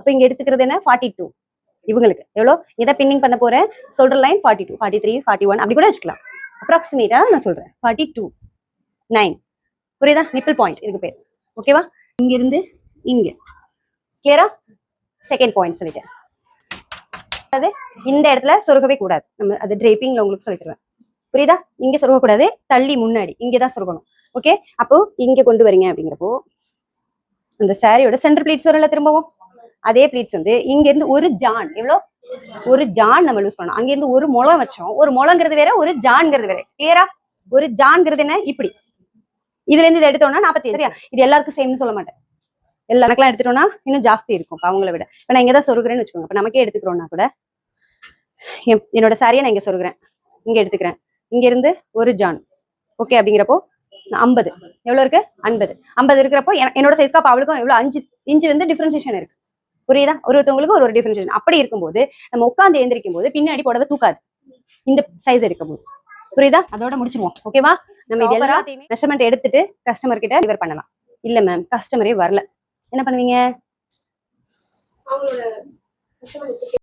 அப்ப இங்க எடுத்துக்கிறது என்ன 42 இவங்களுக்கு எவ்வளோ இதை பின்னிங் பண்ண போறேன் சொல்ற லைன் 42 43 41 அப்படி கூட வச்சுக்கலாம் அப்ராக்சிமேட்டா நான் சொல்றேன் 42 9 புரியுதா நிப்பிள் பாயிண்ட் இதுக்கு பேர் ஓகேவா இங்க இருந்து இங்க கிளியரா செகண்ட் பாயிண்ட் சொல்லிட்டேன் அது இந்த இடத்துல சொருகவே கூடாது நம்ம அது டிரேப்பிங்ல உங்களுக்கு சொல்லி தருவேன் புரியுதா இங்க சொருக கூடாது தள்ளி முன்னாடி இங்கதான் சொருகணும் ஓகே அப்போ இங்க கொண்டு வரீங்க அப்படிங்கிறப்போ அந்த சாரியோட சென்டர் பிளீட்ஸ் வரல திரும்பவும் அதே பிளீட்ஸ் வந்து இங்க இருந்து ஒரு ஜான் எவ்வளோ ஒரு ஜான் நம்ம லூஸ் பண்ணோம் அங்க இருந்து ஒரு முளம் வச்சோம் ஒரு முளங்கிறது வேற ஒரு ஜான்ங்கிறது வேற கிளியரா ஒரு ஜான்ங்கிறது என்ன இப்படி இதுல இருந்து இதை எடுத்தோம்னா 47 சரியா இது எல்லாருக்கும் சேம்னு சொல்ல மாட்டேன் எல்லா கணக்கெல்லாம் எடுத்துட்டோம்னா இன்னும் ஜாஸ்தி இருக்கும் அவங்கள விட இப்ப நான் இங்கதான் சொருகிறேன்னு வச்சுக்கோங்க இப்ப நமக்கே எடுத்துக்கிறோம்னா கூட என்னோட சாரியை நான் இங்க சொருகிறேன் இங்க எடுத்துக்கிறேன் இங்க இருந்து ஒரு ஜான் ஓகே அப்படிங்கிறப்போ 50 எவ்வளவு இருக்கு 50 இருக்கிறப்போ என்னோட சைஸ்க்கு அப்ப அவளுக்கும் எவ்வளவு 5 இன்ச்சு வந்து டிஃபரன்சியேஷன் இருக்கு புரியுதா ஒருத்தவங்களுக்கு ஒரு டிஃபரன்சியேஷன் அப்படி இருக்கும்போது நம்ம உட்காந்து எழுந்திருக்கும் போது பின்னாடி புடவை தூக்காது இந்த சைஸ் இருக்கும்போது புரியுதா அதோட முடிச்சிருவோம் ஓகேவா நம்ம இது எல்லாத்தையுமே மெஷர்மெண்ட் எடுத்துட்டு கஸ்டமர் கிட்ட டெலிவர் பண்ணலாம் இல்ல மேம் கஸ்டமரே வரல என்ன பண்ணுவீங்க